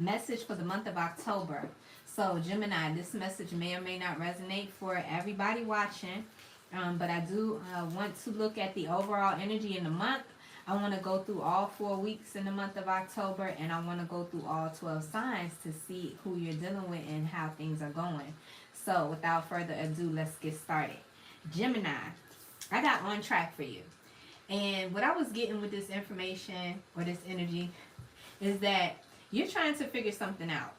Message for the month of October. So, Gemini, this message may or may not resonate for everybody watching, but I do want to look at the overall energy in the month. I want to go through all 4 weeks in the month of October, and I want to go through all 12 signs to see who you're dealing with and how things are going. So, without further ado, let's get started. Gemini, I got on track for you. And what I was getting with this information or this energy is that you're trying to figure something out.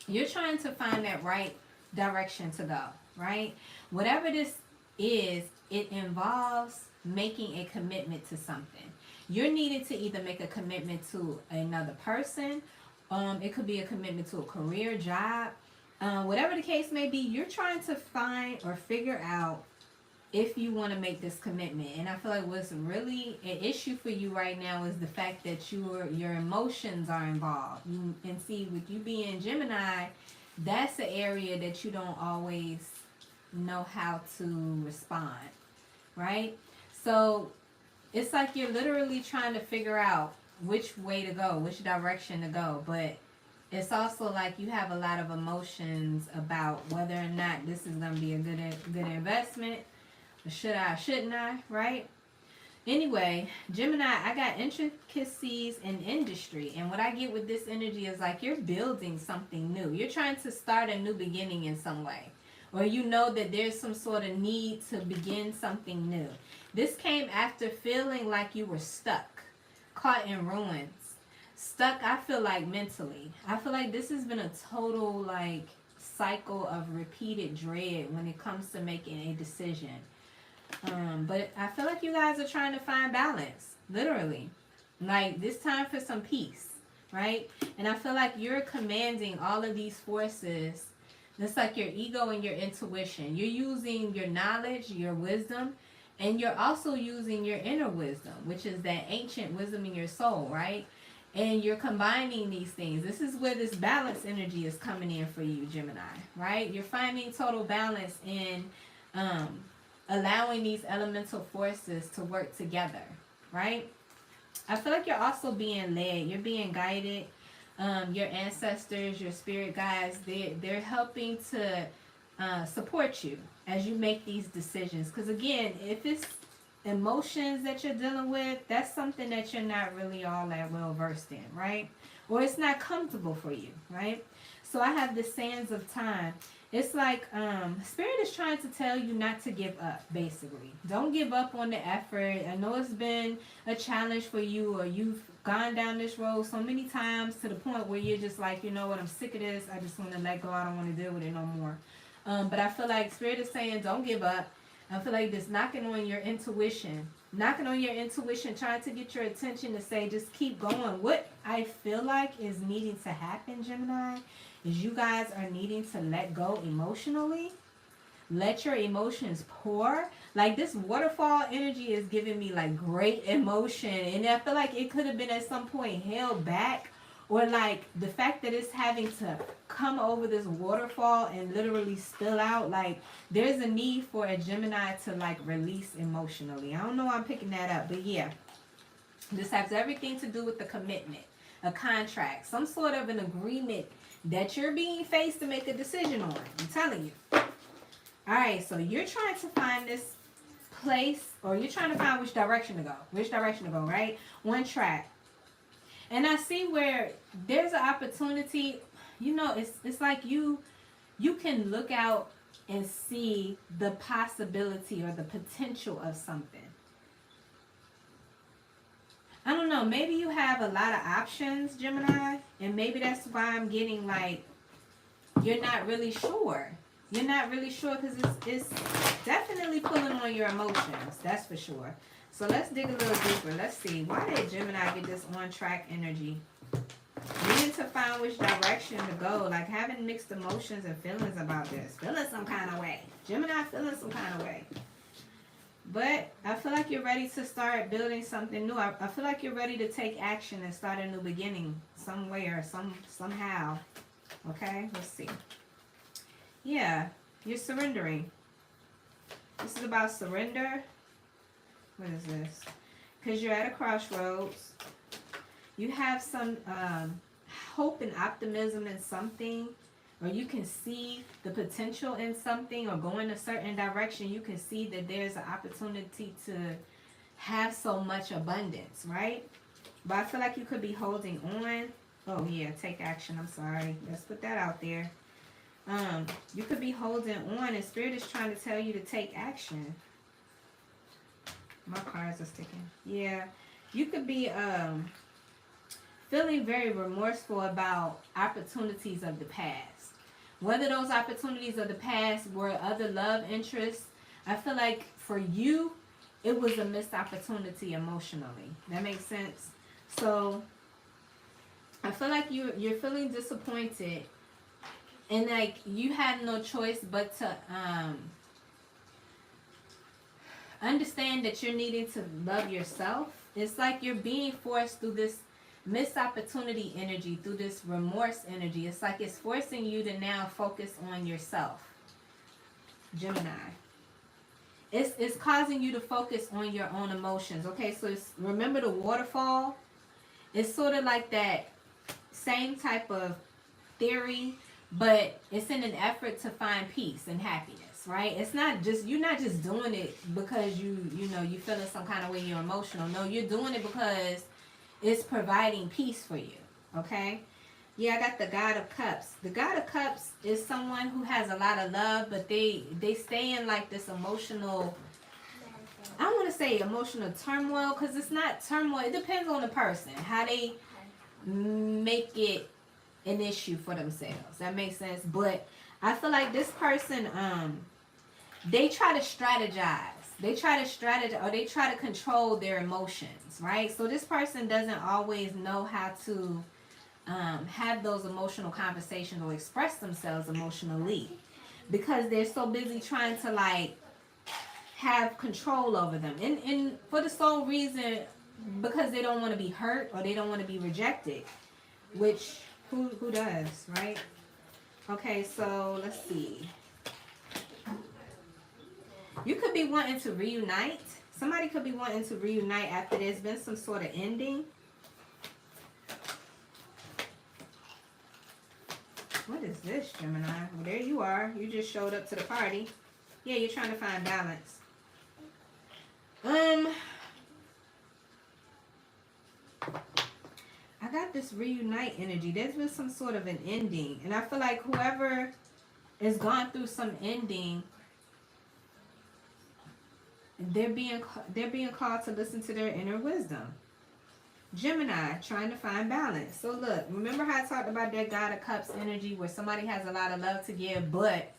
You're trying to find that right direction to go, right? Whatever this is, it involves making a commitment to something. You're needed to either make a commitment to another person, it could be a commitment to a career, job, whatever the case may be. You're trying to find or figure out if you want to make this commitment. And I feel like what's really an issue for you right now is the fact that your emotions are involved. And see, with you being Gemini, that's the area that you don't always know how to respond, right? So it's like you're literally trying to figure out which way to go, which direction to go. But it's also like you have a lot of emotions about whether or not this is going to be a good investment. Should I, shouldn't I, right? Anyway, Gemini, I got intricacies in industry. And what I get with this energy is like you're building something new. You're trying to start a new beginning in some way. Or you know that there's some sort of need to begin something new. This came after feeling like you were stuck, caught in ruins. Stuck, I feel like mentally. I feel like this has been a total like cycle of repeated dread when it comes to making a decision. But I feel like you guys are trying to find balance, literally. Like, this time for some peace, right? And I feel like you're commanding all of these forces. It's like your ego and your intuition. You're using your knowledge, your wisdom, and you're also using your inner wisdom, which is that ancient wisdom in your soul, right? And you're combining these things. This is where this balance energy is coming in for you, Gemini, right? You're finding total balance in allowing these elemental forces to work together, right? I feel like you're also being led. You're being guided. Your ancestors, your spirit guides, they're helping to support you as you make these decisions. Because again, if it's emotions that you're dealing with, that's something that you're not really all that well versed in, right? Or it's not comfortable for you, right? So I have the sands of time. It's like Spirit is trying to tell you not to give up, basically. Don't give up on the effort. I know it's been a challenge for you, or you've gone down this road so many times to the point where you're just like, you know what, I'm sick of this. I just want to let go. I don't want to deal with it no more. But I feel like Spirit is saying don't give up. I feel like this knocking on your intuition, trying to get your attention to say just keep going. What I feel like is needing to happen, Gemini, is you guys are needing to let go emotionally. Let your emotions pour. Like this waterfall energy is giving me like great emotion. And I feel like it could have been at some point held back. Or like the fact that it's having to come over this waterfall and literally spill out. Like there's a need for a Gemini to like release emotionally. I don't know why I'm picking that up. But yeah, this has everything to do with the commitment. A contract. Some sort of an agreement that you're being faced to make a decision on. I'm telling you. Alright, so you're trying to find this place, or you're trying to find which direction to go. Right? One track. And I see where there's an opportunity. You know, it's like you can look out and see the possibility or the potential of something. I don't know, maybe you have a lot of options, Gemini, and maybe that's why I'm getting like, you're not really sure. You're not really sure because it's definitely pulling on your emotions, that's for sure. So let's dig a little deeper. Let's see, why did Gemini get this on-track energy? Needing to find which direction to go, like having mixed emotions and feelings about this. Feeling some kind of way. Gemini feeling some kind of way. But I feel like you're ready to start building something new. I feel like you're ready to take action and start a new beginning somewhere, somehow. Okay, let's see. Yeah, you're surrendering. This is about surrender. What is this? Because you're at a crossroads. You have some hope and optimism in something, or you can see the potential in something or go in a certain direction, you can see that there's an opportunity to have so much abundance, right? But I feel like you could be holding on. Oh yeah, take action. I'm sorry. Let's put that out there. You could be holding on and Spirit is trying to tell you to take action. My cards are sticking. Yeah. You could be feeling very remorseful about opportunities of the past. Whether those opportunities of the past were other love interests, I feel like for you, it was a missed opportunity emotionally. That makes sense? So I feel like you're feeling disappointed, and like you had no choice but to understand that you're needing to love yourself. It's like you're being forced through this missed opportunity energy, through this remorse energy. It's like it's forcing you to now focus on yourself, Gemini. It's causing you to focus on your own emotions. Okay, so remember the waterfall? It's sort of like that same type of theory, but it's in an effort to find peace and happiness, right? It's not just, you're not just doing it because you feeling some kind of way, you're emotional. No, you're doing it because it's providing peace for you, okay? Yeah, I got the God of Cups. The God of Cups is someone who has a lot of love, but they stay in like this emotional, I don't want to say emotional turmoil, because it's not turmoil. It depends on the person, how they make it an issue for themselves. That makes sense. But I feel like this person, they try to strategize. They try to control their emotions, right? So this person doesn't always know how to have those emotional conversations or express themselves emotionally, because they're so busy trying to like have control over them, and for the sole reason because they don't want to be hurt or they don't want to be rejected, which who does, right? Okay, so let's see. You could be wanting to reunite. Somebody could be wanting to reunite after there's been some sort of ending. What is this, Gemini? Well, there you are. You just showed up to the party. Yeah, you're trying to find balance. I got this reunite energy. There's been some sort of an ending. And I feel like whoever has gone through some ending, they're being called to listen to their inner wisdom. Gemini, trying to find balance. So look, remember how I talked about that God of Cups energy where somebody has a lot of love to give, but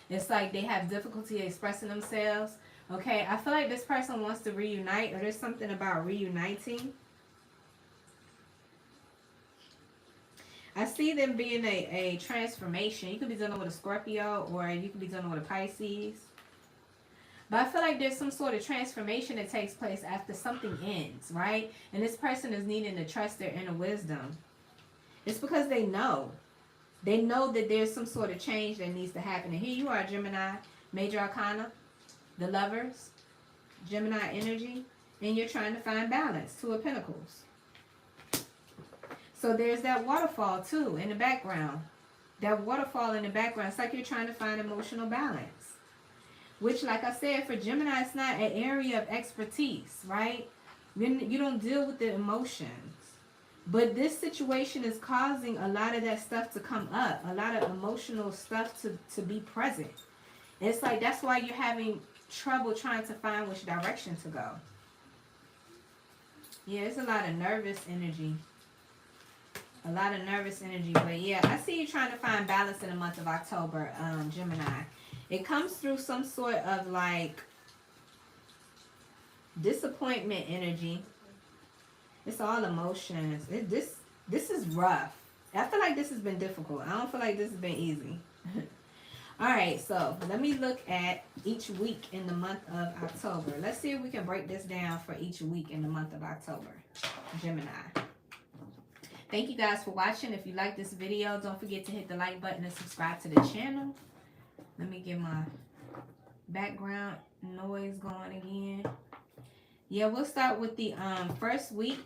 it's like they have difficulty expressing themselves? Okay, I feel like this person wants to reunite, or there's something about reuniting. I see them being a transformation. You could be dealing with a Scorpio, or you could be dealing with a Pisces. But I feel like there's some sort of transformation that takes place after something ends, right? And this person is needing to trust their inner wisdom. It's because they know. They know that there's some sort of change that needs to happen. And here you are, Gemini, Major Arcana, the Lovers, Gemini energy, and you're trying to find balance, Two of Pentacles. So there's that waterfall too in the background. That waterfall in the background, it's like you're trying to find emotional balance. Which, like I said, for Gemini, it's not an area of expertise, right? You don't deal with the emotions. But this situation is causing a lot of that stuff to come up. A lot of emotional stuff to be present. It's like that's why you're having trouble trying to find which direction to go. Yeah, it's a lot of nervous energy. A lot of nervous energy. But yeah, I see you trying to find balance in the month of October, Gemini. It comes through some sort of like disappointment energy. It's all emotions. This is rough. I feel like this has been difficult. I don't feel like this has been easy. Alright, so let me look at each week in the month of October. Let's see if we can break this down for each week in the month of October. Gemini. Thank you guys for watching. If you like this video, don't forget to hit the like button and subscribe to the channel. Let me get my background noise going again. Yeah, we'll start with the first week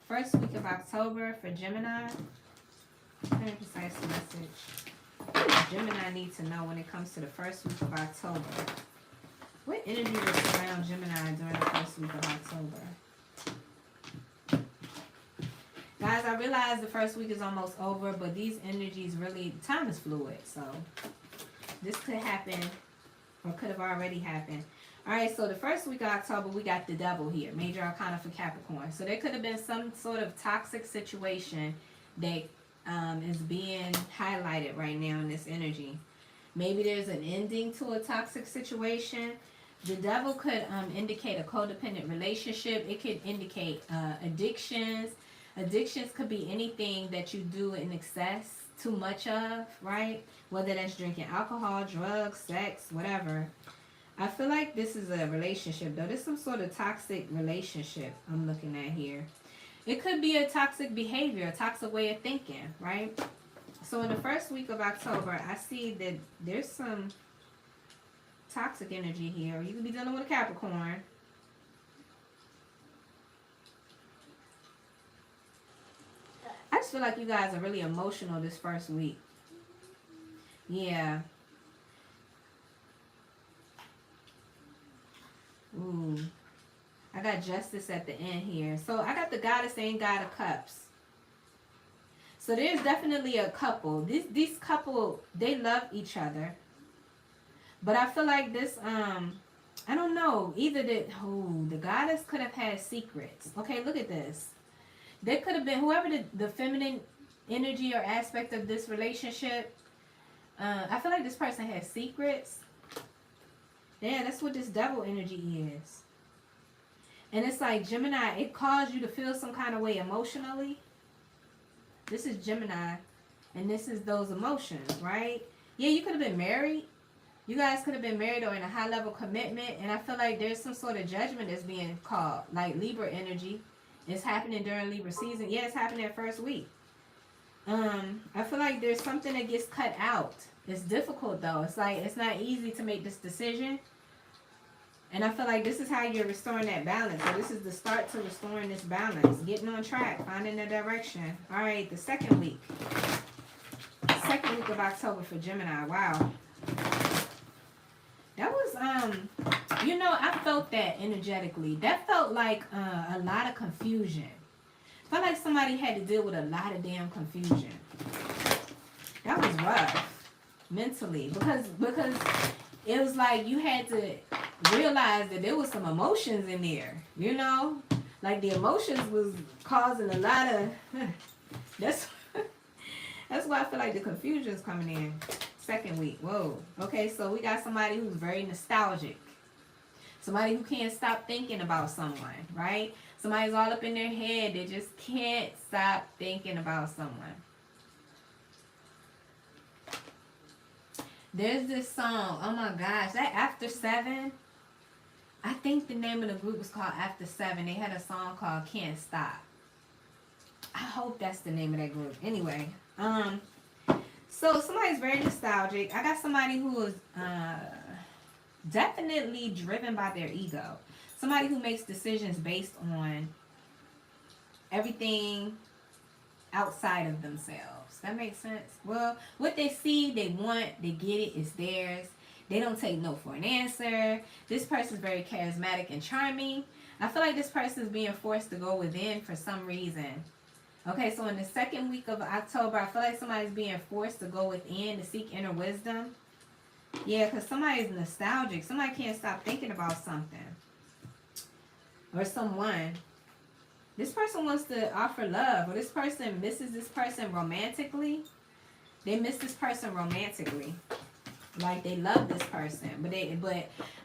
of October for Gemini. Very precise message. What does Gemini need to know when it comes to the first week of October? What energy will surround Gemini during the first week of October? Guys, I realize the first week is almost over, but these energies really, time is fluid. So this could happen or could have already happened. All right, so the first week of October, we got the devil here, major arcana for Capricorn. So there could have been some sort of toxic situation that is being highlighted right now in this energy. Maybe there's an ending to a toxic situation. The devil could indicate a codependent relationship. It could indicate addictions. Addictions could be anything that you do in excess, too much of, right? Whether that's drinking alcohol, drugs, sex, whatever. I feel like this is a relationship, though. There's some sort of toxic relationship I'm looking at here. It could be a toxic behavior, a toxic way of thinking, right? So in the first week of October, I see that there's some toxic energy here. You could be dealing with a Capricorn. I just feel like you guys are really emotional this first week. Yeah. Ooh. I got justice at the end here. So I got the goddess and God of cups. So there's definitely a couple. These couple, they love each other. But I feel like this, I don't know. Either the goddess could have had secrets. Okay, look at this. There could have been, whoever the feminine energy or aspect of this relationship, I feel like this person has secrets. Yeah, that's what this devil energy is. And it's like Gemini, it caused you to feel some kind of way emotionally. This is Gemini, and this is those emotions, right? Yeah, you could have been married. You guys could have been married or in a high-level commitment, and I feel like there's some sort of judgment that's being called, like Libra energy. It's happening during Libra season. Yeah, it's happening that first week. I feel like there's something that gets cut out. It's difficult, though. It's like it's not easy to make this decision. And I feel like this is how you're restoring that balance. So this is the start to restoring this balance. Getting on track. Finding the direction. All right, the second week. Second week of October for Gemini. Wow. That was, you know, I felt that energetically. That felt like a lot of confusion. Felt like somebody had to deal with a lot of damn confusion. That was rough. Mentally. Because it was like you had to realize that there was some emotions in there, you know, like the emotions was causing a lot of that's why I feel like the confusion is coming in. Second week. Whoa. Okay, so we got somebody who's very nostalgic, somebody who can't stop thinking about someone, right? Somebody's all up in their head, they just can't stop thinking about someone. There's this song, oh my gosh, that After 7. I think the name of the group was called After 7. They had a song called Can't Stop. I hope that's the name of that group. Anyway, so somebody's very nostalgic. I got somebody who is definitely driven by their ego. Somebody who makes decisions based on everything outside of themselves. That makes sense? Well, what they see, they want, they get it, it's theirs. They don't take no for an answer. This person's very charismatic and charming. I feel like this person is being forced to go within for some reason. Okay, so in the second week of October, I feel like somebody's being forced to go within to seek inner wisdom. Yeah, because somebody's nostalgic. Somebody can't stop thinking about something. Or someone. This person wants to offer love. Or this person misses this person romantically. They miss this person romantically. Like they love this person. But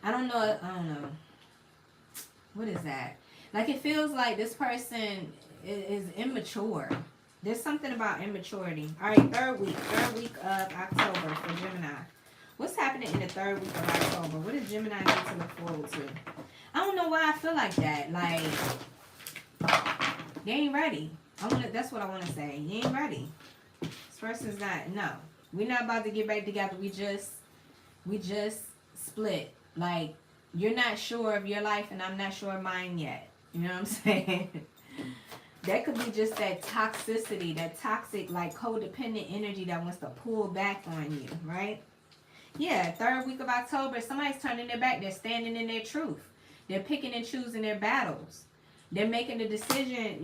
I don't know. What is that? Like it feels like this person is immature. There's something about immaturity. All right, third week of October for Gemini. What's happening in the third week of October? What does Gemini need to look forward to? I don't know why I feel like that. Like they ain't ready. That's what I want to say. You ain't ready. This person's not. No, we're not about to get back together. We just split. Like you're not sure of your life, and I'm not sure of mine yet. You know what I'm saying? That could be just that toxicity, that toxic, like codependent energy that wants to pull back on you, right? Yeah, third week of October, somebody's turning their back. They're standing in their truth. They're picking and choosing their battles. They're making a decision,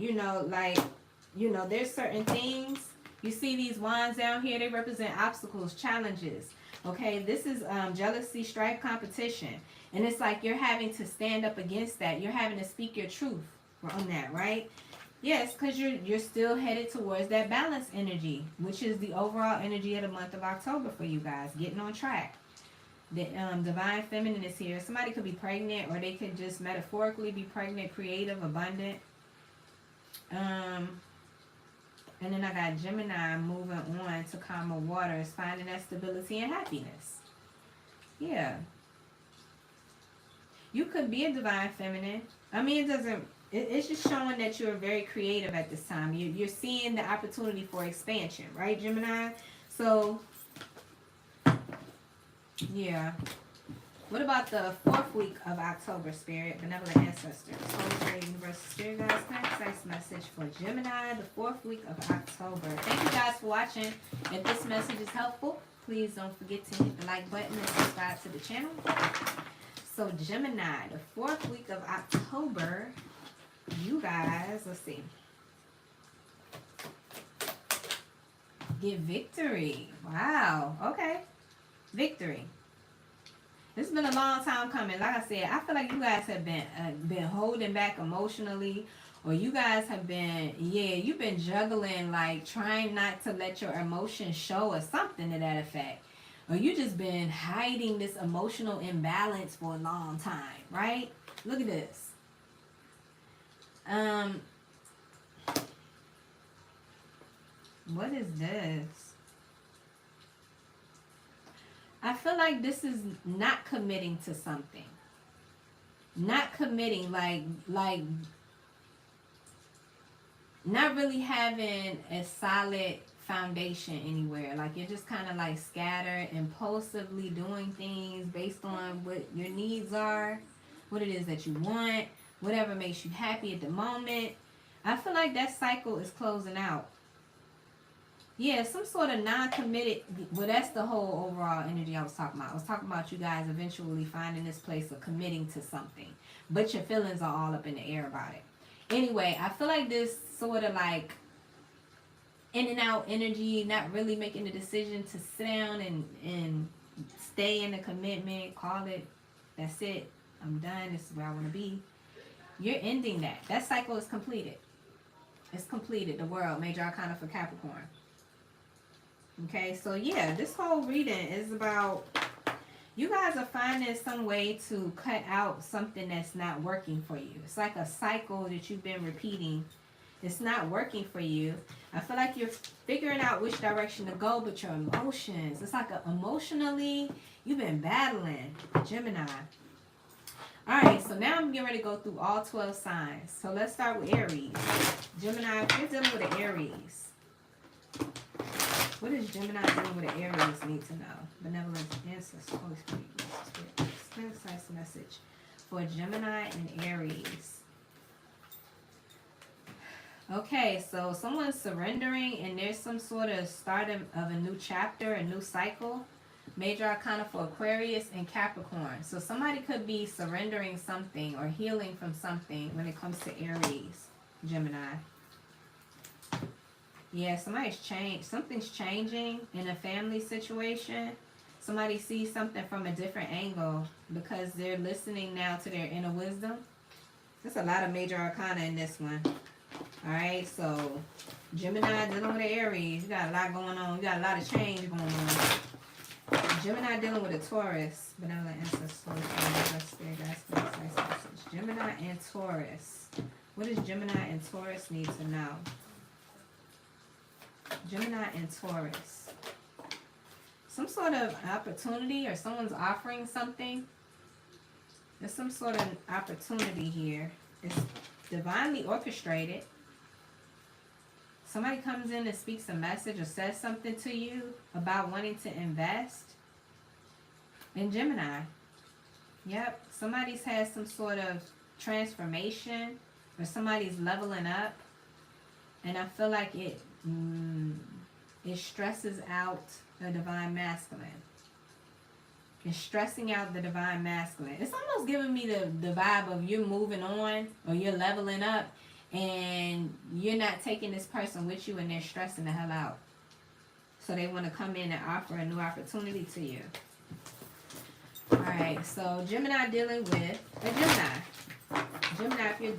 there's certain things. You see these wands down here, they represent obstacles, challenges. Okay, this is jealousy, strife, competition. And it's like you're having to stand up against that. You're having to speak your truth on that, right? Yes, because you're still headed towards that balance energy, which is the overall energy of the month of October for you guys, getting on track. The divine feminine is here. Somebody could be pregnant, or they could just metaphorically be pregnant, creative, abundant. And then I got Gemini moving on to calmer waters, finding that stability and happiness. Yeah. You could be a divine feminine. I mean, it's just showing that you're very creative at this time. You're seeing the opportunity for expansion, right, Gemini? So, yeah. What about the fourth week of October, Spirit, Benevolent Ancestors, Holy Spirit, Universal Spirit Guides, concise message for Gemini, the fourth week of October. Thank you guys for watching. If this message is helpful, please don't forget to hit the like button and subscribe to the channel. So Gemini, the fourth week of October, you guys, let's see. Get victory. Wow. Okay. Victory. It's been a long time coming. Like I said, I feel like you guys have been holding back emotionally, or you guys have been, you've been juggling, like trying not to let your emotions show or something to that effect. Or you just been hiding this emotional imbalance for a long time, right? Look at this. What is this? I feel like this is not committing to something. Not committing, like not really having a solid foundation anywhere. Like you're just kind of like scattered, impulsively doing things based on what your needs are, what it is that you want, whatever makes you happy at the moment. I feel like that cycle is closing out. Yeah, some sort of non-committed. Well, that's the whole overall energy I was talking about. I was talking about you guys eventually finding this place of committing to something, but your feelings are all up in the air about it. Anyway, I feel like this sort of like in and out energy, not really making the decision to sit down and stay in the commitment, call it, that's it, I'm done, this is where I want to be. You're ending that. That cycle is completed. It's completed. The world, major arcana for Capricorn. Okay, so yeah, this whole reading is about you guys are finding some way to cut out something that's not working for you. It's like a cycle that you've been repeating. It's not working for you. I feel like you're figuring out which direction to go, but your emotions, it's like emotionally, you've been battling, Gemini. All right, so now I'm getting ready to go through all 12 signs. So let's start with Aries. Gemini, if you're dealing with an Aries, what does Gemini dealing with an Aries need to know? Benevolent Ancestors, Holy Spirit, concise message for Gemini and Aries. Okay, so someone's surrendering and there's some sort of start of a new chapter, a new cycle. Major arcana for Aquarius and Capricorn. So somebody could be surrendering something or healing from something when it comes to Aries, Gemini. Yeah, somebody's changed. Something's changing in a family situation. Somebody sees something from a different angle because they're listening now to their inner wisdom. There's a lot of major arcana in this one. Alright, so Gemini dealing with an Aries. You got a lot going on. You got a lot of change going on. Gemini dealing with a Taurus. Benevolent Ancestors, Spirit Guides, Gemini and Taurus. What does Gemini and Taurus need to know? Gemini and Taurus. Some sort of opportunity or someone's offering something. There's some sort of opportunity here. It's divinely orchestrated. Somebody comes in and speaks a message or says something to you about wanting to invest. In Gemini. Yep. Somebody's had some sort of transformation or somebody's leveling up. And I feel like it stresses out the divine masculine. It's stressing out the divine masculine. It's almost giving me the vibe of you're moving on or you're leveling up and you're not taking this person with you and they're stressing the hell out. So they want to come in and offer a new opportunity to you. Alright, so Gemini dealing with a Gemini. Gemini, if you're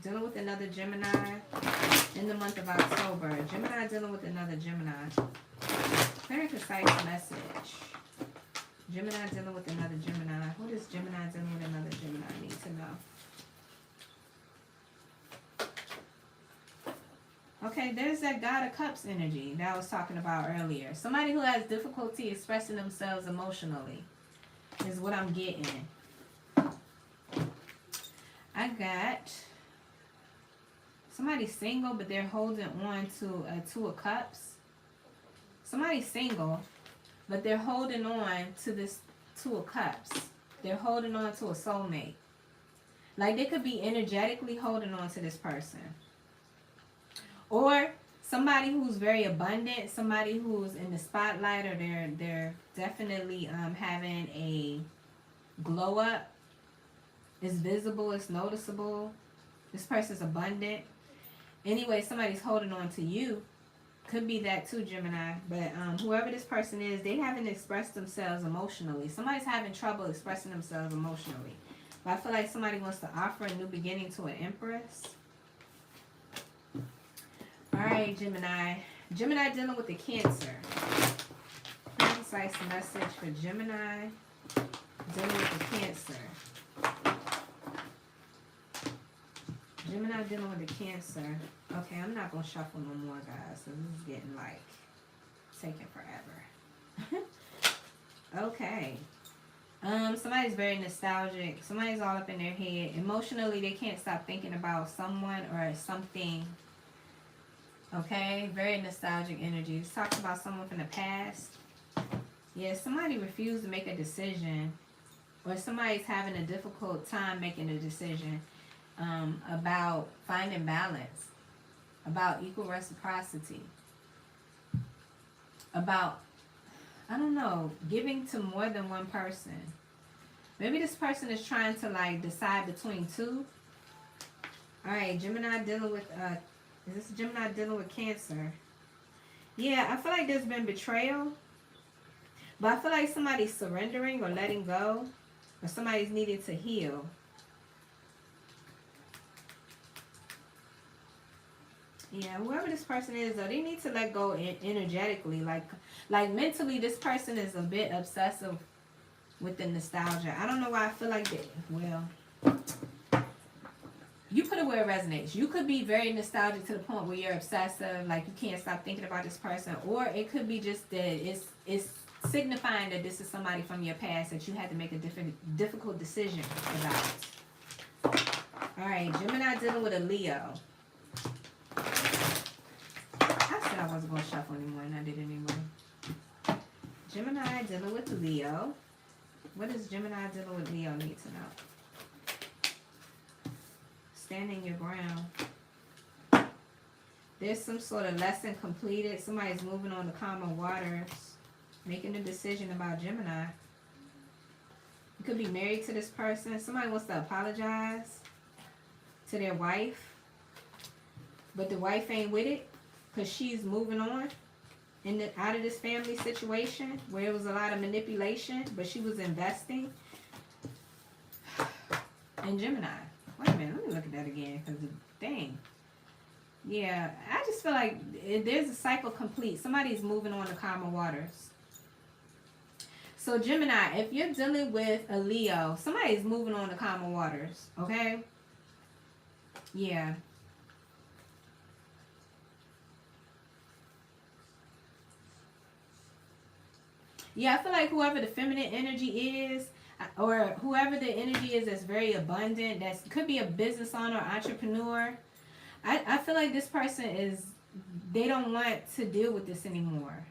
dealing with another Gemini in the month of October. Gemini dealing with another Gemini. Very concise message. Gemini dealing with another Gemini. What is Gemini dealing with another Gemini? I need to know. Okay, there's that God of Cups energy that I was talking about earlier. Somebody who has difficulty expressing themselves emotionally is what I'm getting. I got somebody single, but they're holding on to a Two of Cups. Somebody's single, but they're holding on to this Two of Cups. They're holding on to a soulmate. Like they could be energetically holding on to this person. Or somebody who's very abundant, somebody who's in the spotlight, or they're definitely having a glow up. It's visible, it's noticeable. This person's abundant. Anyway, somebody's holding on to you. Could be that too, Gemini. But whoever this person is, they haven't expressed themselves emotionally. Somebody's having trouble expressing themselves emotionally. But I feel like somebody wants to offer a new beginning to an Empress. Alright, Gemini. Gemini dealing with the Cancer. Concise message for Gemini dealing with the Cancer. Gemini dealing with the Cancer. Okay, I'm not going to shuffle no more, guys. So this is getting, like, taking forever. Okay. Somebody's very nostalgic. Somebody's all up in their head. Emotionally, they can't stop thinking about someone or something. Okay? Very nostalgic energy. It's talking about someone from the past. Yeah, somebody refused to make a decision. Or somebody's having a difficult time making a decision. About finding balance, about equal reciprocity, about, I don't know, giving to more than one person. Maybe this person is trying to like decide between two. Alright, Gemini dealing with, is this Gemini dealing with Cancer? Yeah, I feel like there's been betrayal, but I feel like somebody's surrendering or letting go, or somebody's needing to heal. Yeah, whoever this person is, though, they need to let go energetically. Like mentally, this person is a bit obsessive with the nostalgia. I don't know why I feel like that. Well, you put it where it resonates. You could be very nostalgic to the point where you're obsessive, like you can't stop thinking about this person. Or it could be just that it's signifying that this is somebody from your past that you had to make a difficult decision about. Alright, Gemini dealing with a Leo. I wasn't going to shuffle anymore, and I did anyway. Gemini dealing with Leo. What does Gemini dealing with Leo need to know? Standing your ground. There's some sort of lesson completed. Somebody's moving on to calmer waters. Making a decision about Gemini. You could be married to this person. Somebody wants to apologize to their wife. But the wife ain't with it. Because she's moving on out of this family situation where it was a lot of manipulation, but she was investing. And Gemini. Wait a minute, let me look at that again. Because dang. Yeah, I just feel like there's a cycle complete. Somebody's moving on to calmer waters. So Gemini, if you're dealing with a Leo, somebody's moving on to calmer waters. Okay? Yeah. Yeah, I feel like whoever the feminine energy is, or whoever the energy is that's very abundant, that could be a business owner, entrepreneur. I feel like this person they don't want to deal with this anymore.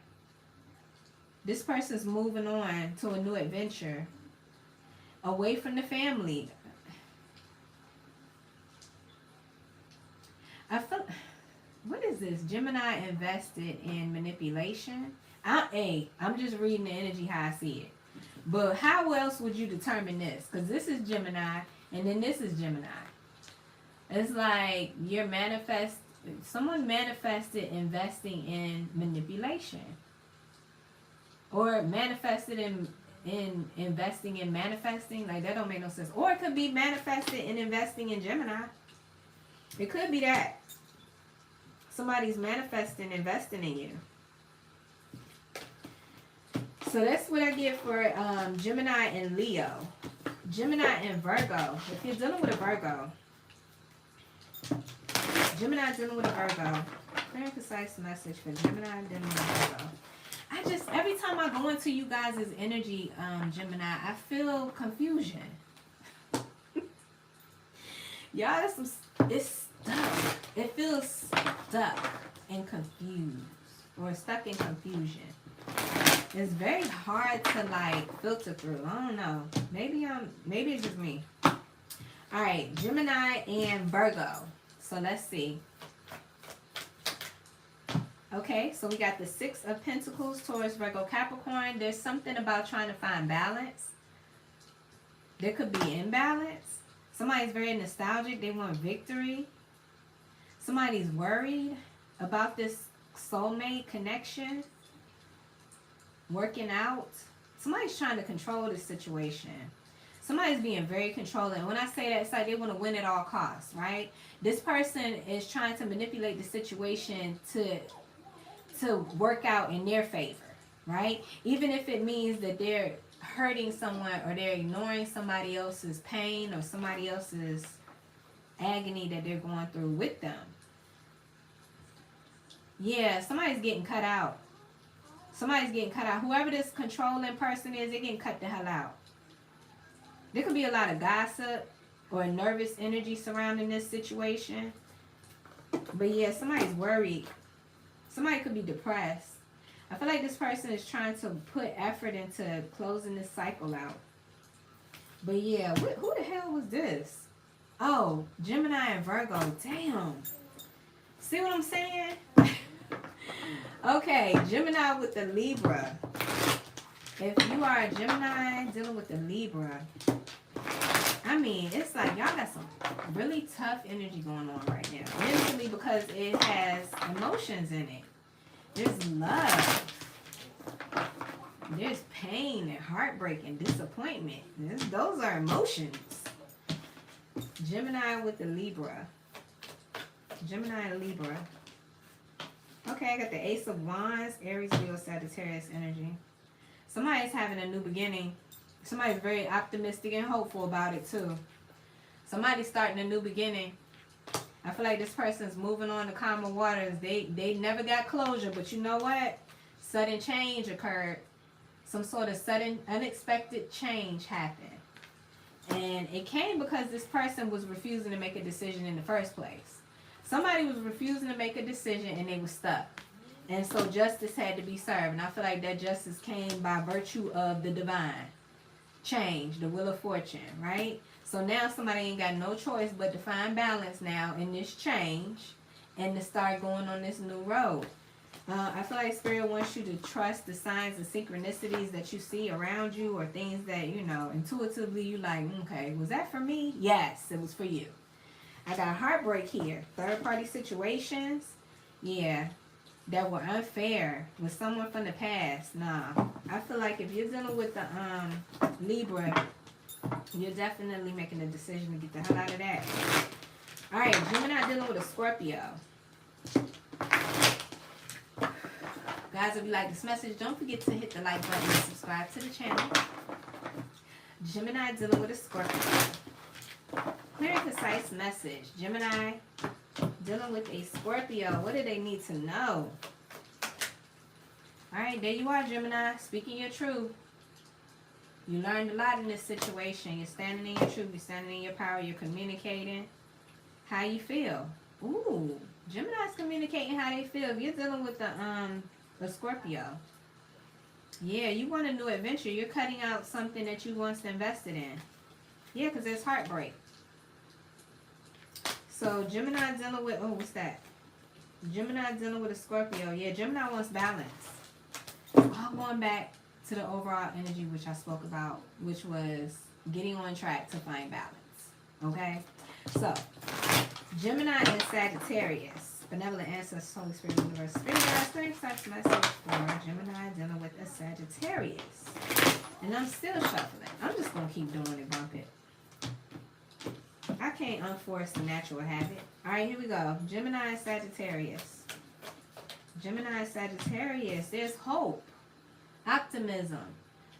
This person's moving on to a new adventure, away from the family. What is this? Gemini invested in manipulation. I'm just reading the energy how I see it. But how else would you determine this? Because this is Gemini, and then this is Gemini. It's like someone manifested investing in manipulation. Or manifested in investing in manifesting. Like, that don't make no sense. Or it could be manifested in investing in Gemini. It could be that. Somebody's manifesting, investing in you. So that's what I get for Gemini and Leo. Gemini and Virgo. If you're dealing with a Virgo. Gemini dealing with a Virgo. Very precise message for Gemini dealing with a Virgo. Every time I go into you guys' energy, Gemini, I feel confusion. Y'all, it's stuck. It feels stuck and confused. Or stuck in confusion. It's very hard to like filter through. I don't know. Maybe it's just me. Alright, Gemini and Virgo. So let's see. Okay, so we got the Six of Pentacles, Taurus, Virgo, Capricorn. There's something about trying to find balance. There could be imbalance. Somebody's very nostalgic. They want victory. Somebody's worried about this soulmate connection. Working out. Somebody's trying to control the situation. Somebody's being very controlling. When I say that, it's like they want to win at all costs, right? This person is trying to manipulate the situation to work out in their favor, right? Even if it means that they're hurting someone or they're ignoring somebody else's pain or somebody else's agony that they're going through with them. Yeah, somebody's getting cut out. Somebody's getting cut out. Whoever this controlling person is, they're getting cut the hell out. There could be a lot of gossip or nervous energy surrounding this situation. But yeah, somebody's worried. Somebody could be depressed. I feel like this person is trying to put effort into closing this cycle out. But yeah, who the hell was this? Oh, Gemini and Virgo. Damn. See what I'm saying? Okay, Gemini with the Libra. If you are a Gemini dealing with the Libra, I mean, it's like y'all got some really tough energy going on right now. Mentally, because it has emotions in it. There's love. There's pain and heartbreak and disappointment. Those are emotions. Gemini with the Libra. Gemini and Libra. Okay, I got the Ace of Wands, Aries, Leo, Sagittarius energy. Somebody's having a new beginning. Somebody's very optimistic and hopeful about it too. Somebody's starting a new beginning. I feel like this person's moving on to calmer waters. They never got closure, but you know what? Sudden change occurred. Some sort of sudden, unexpected change happened. And it came because this person was refusing to make a decision in the first place. Somebody was refusing to make a decision and they were stuck. And so justice had to be served. And I feel like that justice came by virtue of the divine change, the wheel of fortune, right? So now somebody ain't got no choice but to find balance now in this change and to start going on this new road. I feel like Spirit wants you to trust the signs and synchronicities that you see around you, or things that, you know, intuitively you like, okay, was that for me? Yes, it was for you. I got heartbreak here. Third party situations. Yeah. That were unfair with someone from the past. Nah. I feel like if you're dealing with the Libra, you're definitely making a decision to get the hell out of that. Alright, Gemini dealing with a Scorpio. Guys, if you like this message, don't forget to hit the like button and subscribe to the channel. Gemini dealing with a Scorpio. Clear and concise message. Gemini dealing with a Scorpio. What do they need to know? Alright, there you are, Gemini. Speaking your truth. You learned a lot in this situation. You're standing in your truth. You're standing in your power. You're communicating how you feel. Ooh, Gemini's communicating how they feel. If you're dealing with the Scorpio. Yeah, you want a new adventure. You're cutting out something that you once invested in. Yeah, because there's heartbreak. So Gemini dealing with, oh, what's that? Gemini dealing with a Scorpio. Yeah, Gemini wants balance. All going back to the overall energy which I spoke about, which was getting on track to find balance. Okay? So, Gemini and Sagittarius. Benevolent ancestors, Holy Spirit, Universe, Spirit, Spirit, such message for Gemini dealing with a Sagittarius. And I'm still shuffling. I'm just going to keep doing it, bump it. I can't unforce the natural habit. Alright, here we go. Gemini and Sagittarius. Gemini and Sagittarius. There's hope. Optimism.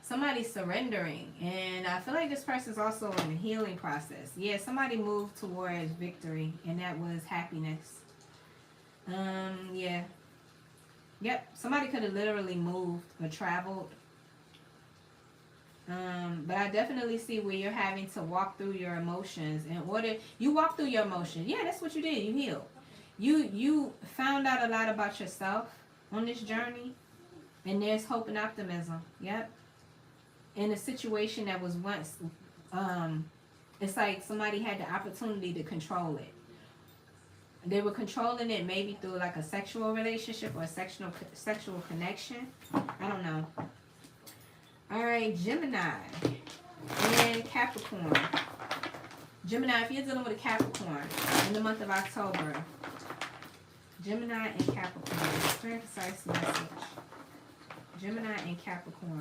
Somebody's surrendering. And I feel like this person's also in a healing process. Yeah, somebody moved towards victory. And that was happiness. Yeah. Yep. Somebody could have literally moved or traveled. But I definitely see where you're having to walk through your emotions in order. You walk through your emotions. Yeah, that's what you did. You healed. You found out a lot about yourself on this journey. And there's hope and optimism. Yep. In a situation that was once, it's like somebody had the opportunity to control it. They were controlling it maybe through like a sexual relationship or a sexual connection. I don't know. All right, Gemini and Capricorn. Gemini, if you're dealing with a Capricorn in the month of October, Gemini and Capricorn. Very precise message. Gemini and Capricorn.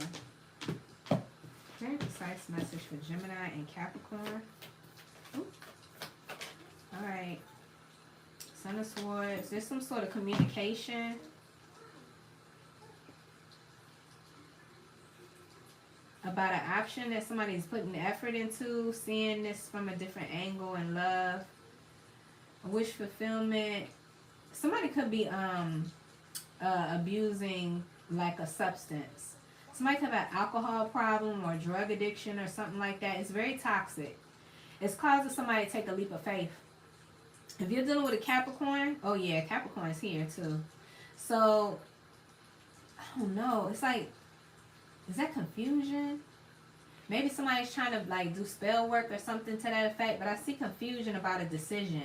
Very precise message for Gemini and Capricorn. Ooh. All right. Son of Swords. There's some sort of communication. About an option that somebody's putting effort into, seeing this from a different angle in love, a wish fulfillment. Somebody could be abusing like a substance. Somebody could have an alcohol problem or drug addiction or something like that. It's very toxic. It's causing somebody to take a leap of faith. If you're dealing with a Capricorn, oh yeah, Capricorn's here too. So, I don't know. It's like, is that confusion? Maybe somebody's trying to like do spell work or something to that effect, but I see confusion about a decision.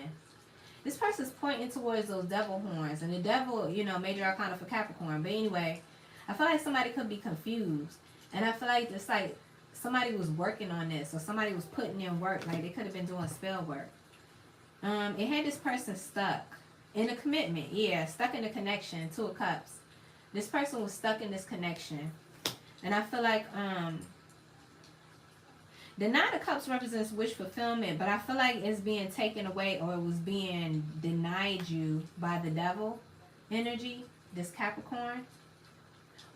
This person's pointing towards those devil horns, and the devil, you know, major arcana for Capricorn. But anyway, I feel like somebody could be confused, and I feel like it's like somebody was working on this, or somebody was putting in work, like they could have been doing spell work. It had this person stuck in a commitment, yeah, stuck in a connection, Two of Cups. This person was stuck in this connection. And I feel like the Nine of Cups represents wish fulfillment, but I feel like it's being taken away or it was being denied you by the devil energy, this Capricorn.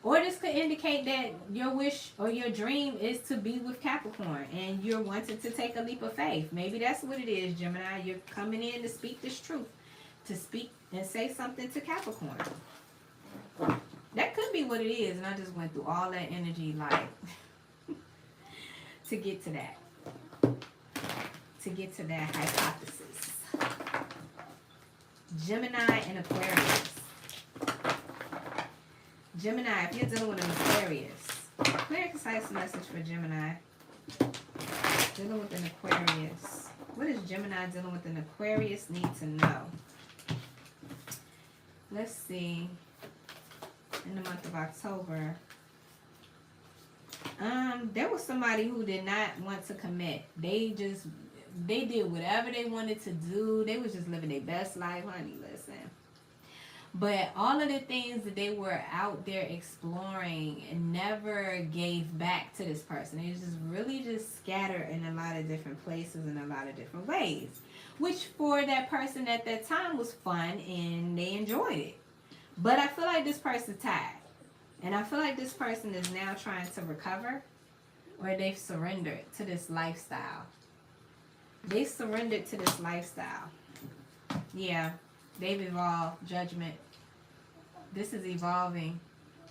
Or this could indicate that your wish or your dream is to be with Capricorn and you're wanting to take a leap of faith. Maybe that's what it is, Gemini. You're coming in to speak this truth, to speak and say something to Capricorn. That could be what it is, and I just went through all that energy, like, to get to that. To get to that hypothesis. Gemini and Aquarius. Gemini, if you're dealing with an Aquarius, clear concise message for Gemini. Dealing with an Aquarius. What does Gemini dealing with an Aquarius need to know? Let's see. In the month of October, there was somebody who did not want to commit. They did whatever they wanted to do. They was just living their best life, honey. Listen, but all of the things that they were out there exploring and never gave back to this person. They was just really just scattered in a lot of different places in a lot of different ways, which for that person at that time was fun and they enjoyed it. But I feel like this person's tired. And I feel like this person is now trying to recover, or they've surrendered to this lifestyle. They surrendered to this lifestyle. Yeah, they've evolved. Judgment. This is evolving.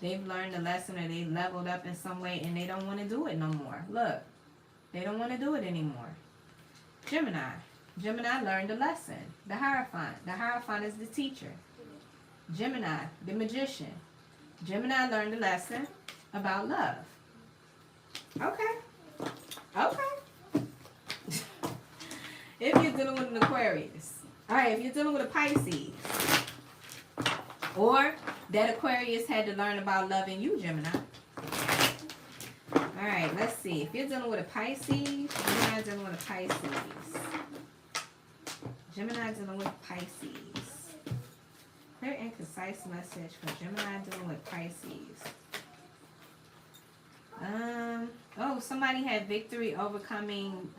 They've learned a lesson, or they've leveled up in some way, and they don't want to do it no more. Look, they don't want to do it anymore. Gemini. Gemini learned a lesson. The Hierophant. The Hierophant is the teacher. Gemini, the magician. Gemini learned a lesson about love. Okay. Okay. If you're dealing with an Aquarius. Alright, if you're dealing with a Pisces. Or that Aquarius had to learn about loving you, Gemini. All right, let's see. If you're dealing with a Pisces, Gemini dealing with a Pisces. Gemini dealing with Pisces. Clear and concise message for Gemini dealing with Pisces. Oh, somebody had victory overcoming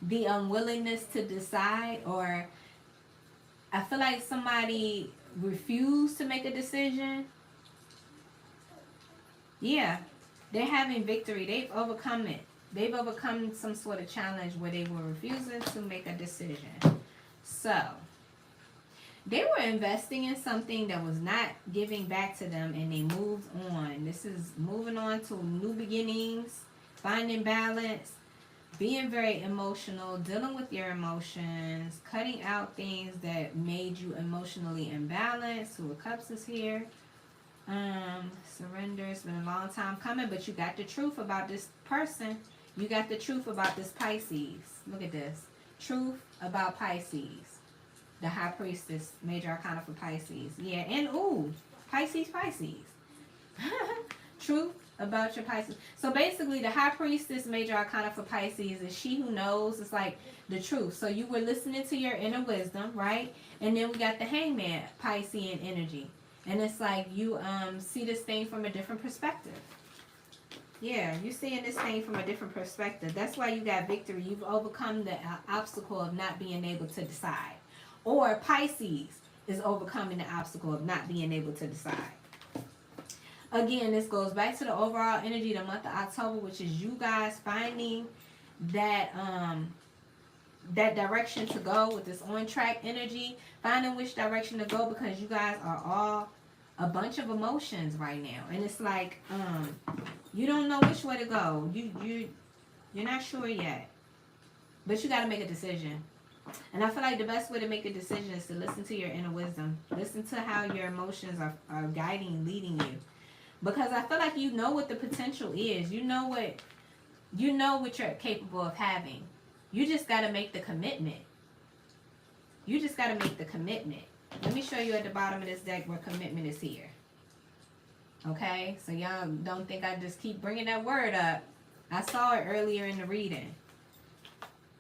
the unwillingness to decide, or I feel like somebody refused to make a decision. Yeah, they're having victory. They've overcome it. They've overcome some sort of challenge where they were refusing to make a decision. So, they were investing in something that was not giving back to them, and they moved on. This is moving on to new beginnings, finding balance, being very emotional, dealing with your emotions, cutting out things that made you emotionally imbalanced. Two of Cups is here. Surrender. It's been a long time coming, but you got the truth about this person. You got the truth about this Pisces. Look at this. Truth about Pisces. The High Priestess, major arcana for Pisces. Yeah, and ooh, Pisces. Truth about your Pisces. So basically, the High Priestess, major arcana for Pisces, is she who knows. It's like the truth. So you were listening to your inner wisdom, right? And then we got the Hangman, Piscean energy. And it's like you see this thing from a different perspective. Yeah, you're seeing this thing from a different perspective. That's why you got victory. You've overcome the obstacle of not being able to decide. Or Pisces is overcoming the obstacle of not being able to decide. Again, this goes back to the overall energy of the month of October, which is you guys finding that that direction to go with this on track energy, finding which direction to go, because you guys are all a bunch of emotions right now, and it's like you don't know which way to go. You're not sure yet, but you got to make a decision. And I feel like the best way to make a decision is to listen to your inner wisdom. Listen to how your emotions are guiding, leading you. Because I feel like you know what the potential is. You know what you're capable of having. You just got to make the commitment. You just got to make the commitment. Let me show you at the bottom of this deck where commitment is here. Okay? So y'all don't think I just keep bringing that word up. I saw it earlier in the reading.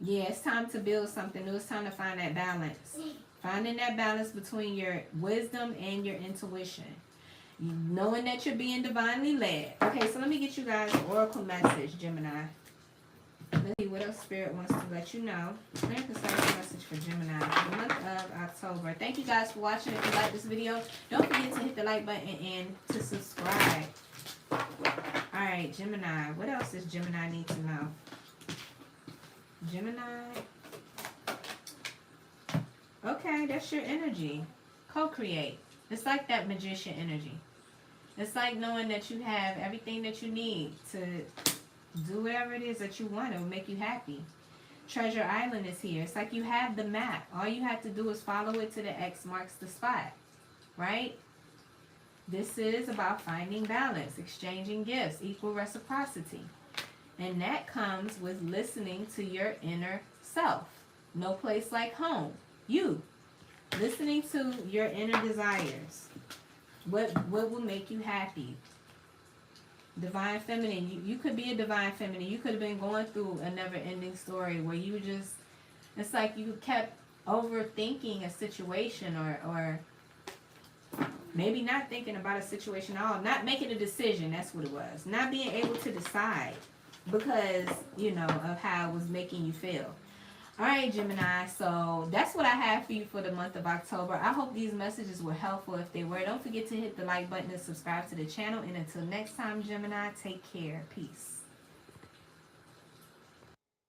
Yeah, it's time to build something new. It's time to find that balance. Finding that balance between your wisdom and your intuition. Knowing that you're being divinely led. Okay, so let me get you guys an oracle message, Gemini. Let's see what else Spirit wants to let you know. Clear and concise message for Gemini for the month of October. Thank you guys for watching. If you like this video, don't forget to hit the like button and to subscribe. Alright, Gemini. What else does Gemini need to know? Gemini. Okay, that's your energy. Co-create. It's like that magician energy. It's like knowing that you have everything that you need to do whatever it is that you want. It will make you happy. Treasure Island is here. It's like you have the map. All you have to do is follow it to the X marks the spot. Right? This is about finding balance, exchanging gifts, equal reciprocity. And that comes with listening to your inner self. No place like home. You. Listening to your inner desires. What will make you happy? Divine Feminine. You could be a Divine Feminine. You could have been going through a never-ending story where you just, it's like you kept overthinking a situation, or maybe not thinking about a situation at all. Not making a decision. That's what it was. Not being able to decide because, of how it was making you feel. Alright, Gemini, so that's what I have for you for the month of October. I hope these messages were helpful. If they were, don't forget to hit the like button and subscribe to the channel. And until next time, Gemini, take care. Peace.